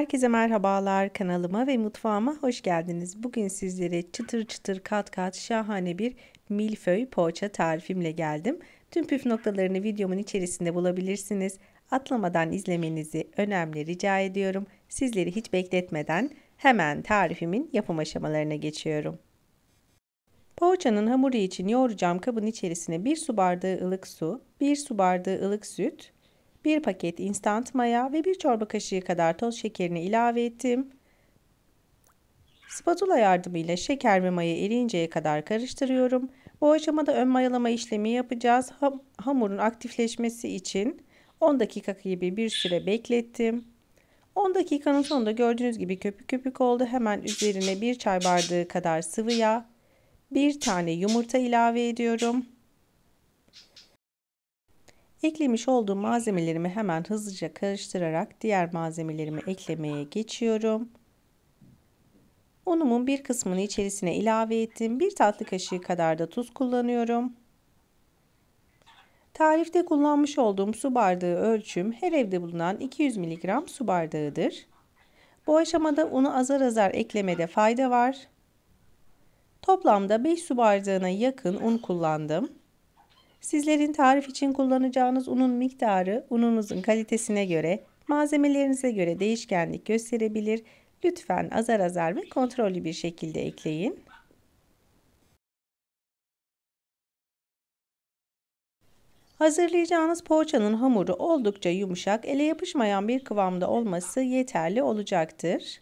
Herkese merhabalar, kanalıma ve mutfağıma hoş geldiniz. Bugün sizlere çıtır çıtır kat kat şahane bir milföy poğaça tarifimle geldim. Tüm püf noktalarını videomun içerisinde bulabilirsiniz. Atlamadan izlemenizi önemli rica ediyorum. Sizleri hiç bekletmeden hemen tarifimin yapım aşamalarına geçiyorum. Poğaçanın hamuru için yoğuracağım kabın içerisine 1 su bardağı ılık su, 1 su bardağı ılık süt, 1 paket instant maya ve 1 çorba kaşığı kadar toz şekerini ilave ettim. Spatula yardımıyla şeker ve maya eriyinceye kadar karıştırıyorum. Bu aşamada ön mayalama işlemi yapacağız. Hamurun aktifleşmesi için 10 dakika gibi bir süre beklettim. 10 dakikanın sonunda gördüğünüz gibi köpük köpük oldu. Hemen üzerine 1 çay bardağı kadar sıvı yağ, 1 tane yumurta ilave ediyorum. Eklemiş olduğum malzemelerimi hemen hızlıca karıştırarak diğer malzemelerimi eklemeye geçiyorum. Unumun bir kısmını içerisine ilave ettim. 1 tatlı kaşığı kadar da tuz kullanıyorum. Tarifte kullanmış olduğum su bardağı ölçüm her evde bulunan 200 mg su bardağıdır. Bu aşamada unu azar azar eklemede fayda var. Toplamda 5 su bardağına yakın un kullandım. Sizlerin tarif için kullanacağınız unun miktarı ununuzun kalitesine göre, malzemelerinize göre değişkenlik gösterebilir. Lütfen azar azar ve kontrollü bir şekilde ekleyin. Hazırlayacağınız poğaçanın hamuru oldukça yumuşak, ele yapışmayan bir kıvamda olması yeterli olacaktır.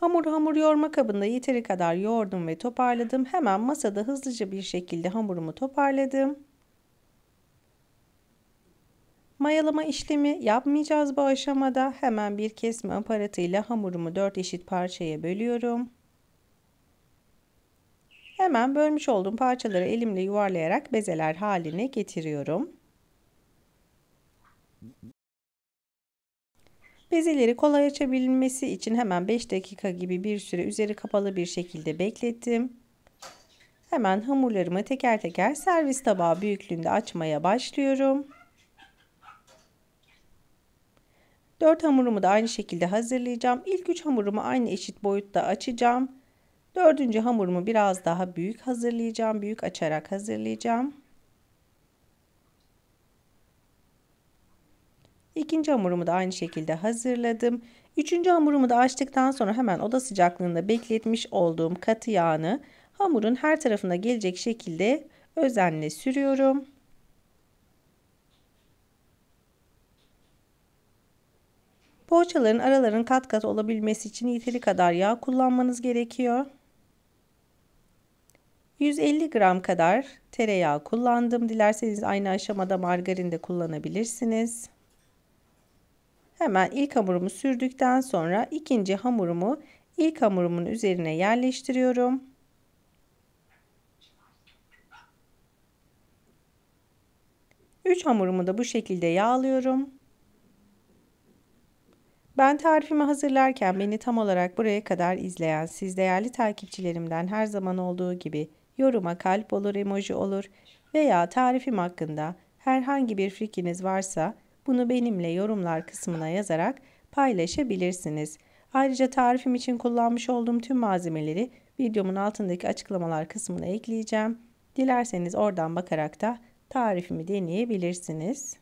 Hamur yoğurma kabında yeteri kadar yoğurdum ve toparladım. Hemen masada hızlıca bir şekilde hamurumu toparladım. Mayalama işlemi yapmayacağız bu aşamada. Hemen bir kesme aparatıyla hamurumu 4 eşit parçaya bölüyorum. Hemen bölmüş olduğum parçaları elimle yuvarlayarak bezeler haline getiriyorum. Bezeleri kolay açabilmesi için hemen 5 dakika gibi bir süre üzeri kapalı bir şekilde beklettim. Hemen hamurlarımı teker teker servis tabağı büyüklüğünde açmaya başlıyorum. 4 hamurumu da aynı şekilde hazırlayacağım. İlk 3 hamurumu aynı eşit boyutta açacağım. 4. hamurumu biraz daha büyük hazırlayacağım. Büyük açarak hazırlayacağım. İkinci hamurumu da aynı şekilde hazırladım. 3. hamurumu da açtıktan sonra hemen oda sıcaklığında bekletmiş olduğum katı yağını hamurun her tarafına gelecek şekilde özenle sürüyorum. Poğaçaların aralarının kat kat olabilmesi için yeteri kadar yağ kullanmanız gerekiyor. 150 gram kadar tereyağı kullandım. Dilerseniz aynı aşamada margarin de kullanabilirsiniz. Hemen ilk hamurumu sürdükten sonra ikinci hamurumu ilk hamurumun üzerine yerleştiriyorum. Üç hamurumu da bu şekilde yağlıyorum. Ben tarifimi hazırlarken beni tam olarak buraya kadar izleyen siz değerli takipçilerimden her zaman olduğu gibi yoruma kalp olur, emoji olur veya tarifim hakkında herhangi bir fikriniz varsa bunu benimle yorumlar kısmına yazarak paylaşabilirsiniz. Ayrıca tarifim için kullanmış olduğum tüm malzemeleri videomun altındaki açıklamalar kısmına ekleyeceğim. Dilerseniz oradan bakarak da tarifimi deneyebilirsiniz.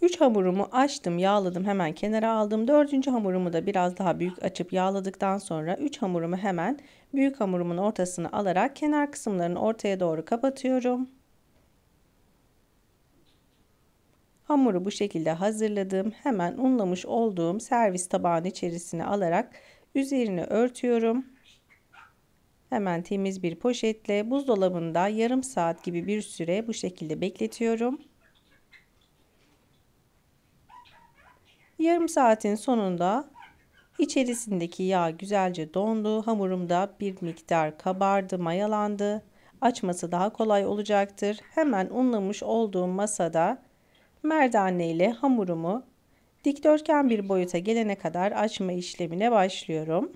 3 hamurumu açtım, yağladım, hemen kenara aldım. 4. hamurumu da biraz daha büyük açıp yağladıktan sonra 3 hamurumu hemen büyük hamurumun ortasına alarak kenar kısımlarını ortaya doğru kapatıyorum. Hamuru bu şekilde hazırladım. Hemen unlamış olduğum servis tabağının içerisine alarak üzerine örtüyorum. Hemen temiz bir poşetle buzdolabında yarım saat gibi bir süre bu şekilde bekletiyorum. Yarım saatin sonunda içerisindeki yağ güzelce dondu. Hamurumda bir miktar kabardı, mayalandı. Açması daha kolay olacaktır. Hemen unlamış olduğum masada merdane ile hamurumu Dikdörtgen bir boyuta gelene kadar açma işlemine başlıyorum.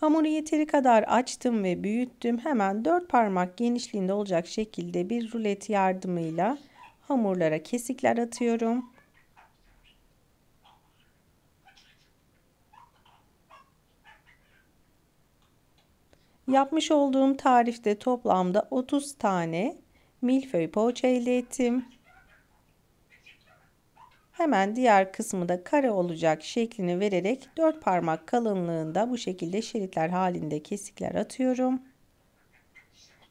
Hamuru yeteri kadar açtım ve büyüttüm. Hemen 4 parmak genişliğinde olacak şekilde bir rulet yardımıyla hamurlara kesikler atıyorum. Yapmış olduğum tarifte toplamda 30 tane milföy poğaça elde ettim. Hemen diğer kısmı da kare olacak şeklini vererek 4 parmak kalınlığında bu şekilde şeritler halinde kesikler atıyorum.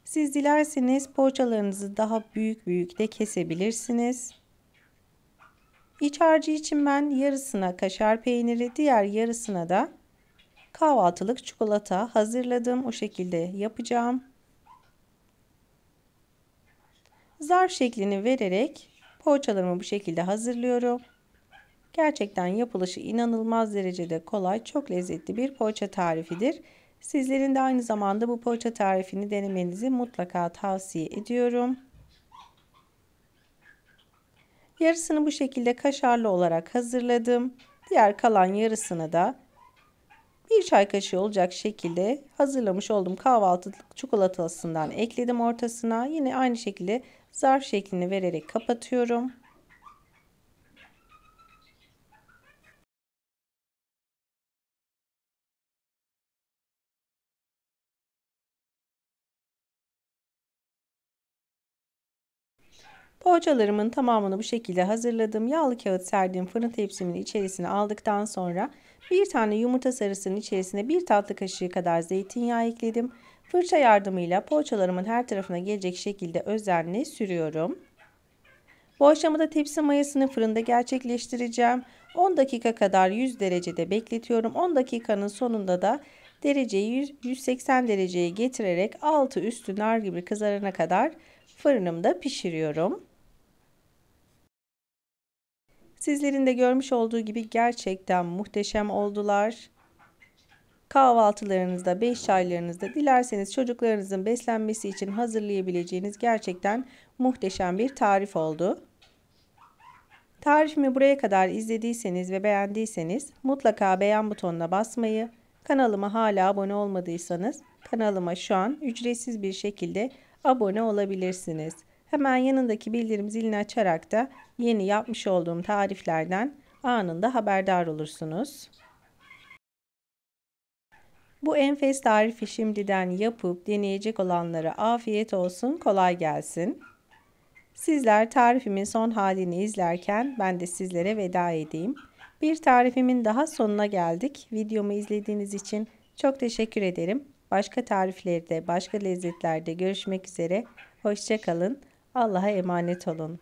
Siz dilerseniz poğaçalarınızı daha büyük de kesebilirsiniz. İç harcı için ben yarısına kaşar peyniri, diğer yarısına da kahvaltılık çikolata hazırladım. O şekilde yapacağım. Zarf şeklini vererek poğaçalarımı bu şekilde hazırlıyorum. Gerçekten yapılışı inanılmaz derecede kolay, çok lezzetli bir poğaça tarifidir. Sizlerin de aynı zamanda bu poğaça tarifini denemenizi mutlaka tavsiye ediyorum. Yarısını bu şekilde kaşarlı olarak hazırladım. Diğer kalan yarısını da bir çay kaşığı olacak şekilde hazırlamış olduğum kahvaltılık çikolatasından ekledim ortasına. Yine aynı şekilde zarf şeklini vererek kapatıyorum. Poğaçalarımın tamamını bu şekilde hazırladım. Yağlı kağıt serdiğim fırın tepsimin içerisine aldıktan sonra bir tane yumurta sarısının içerisine bir tatlı kaşığı kadar zeytinyağı ekledim. Fırça yardımıyla poğaçalarımın her tarafına gelecek şekilde özenle sürüyorum. Bu aşamada tepsi mayasını fırında gerçekleştireceğim. 10 dakika kadar 100 derecede bekletiyorum. 10 dakikanın sonunda da dereceyi 180 dereceye getirerek altı üstü nar gibi kızarana kadar fırınımda pişiriyorum. Sizlerin de görmüş olduğu gibi gerçekten muhteşem oldular. Kahvaltılarınızda, beş çaylarınızda, dilerseniz çocuklarınızın beslenmesi için hazırlayabileceğiniz gerçekten muhteşem bir tarif oldu. Tarifimi buraya kadar izlediyseniz ve beğendiyseniz mutlaka beğen butonuna basmayı, kanalıma hala abone olmadıysanız kanalıma şu an ücretsiz bir şekilde abone olabilirsiniz. Hemen yanındaki bildirim zilini açarak da yeni yapmış olduğum tariflerden anında haberdar olursunuz. Bu enfes tarifi şimdiden yapıp deneyecek olanlara afiyet olsun, kolay gelsin. Sizler tarifimin son halini izlerken ben de sizlere veda edeyim. Bir tarifimin daha sonuna geldik. Videomu izlediğiniz için çok teşekkür ederim. Başka tariflerde, başka lezzetlerde görüşmek üzere. Hoşça kalın. Allah'a emanet olun.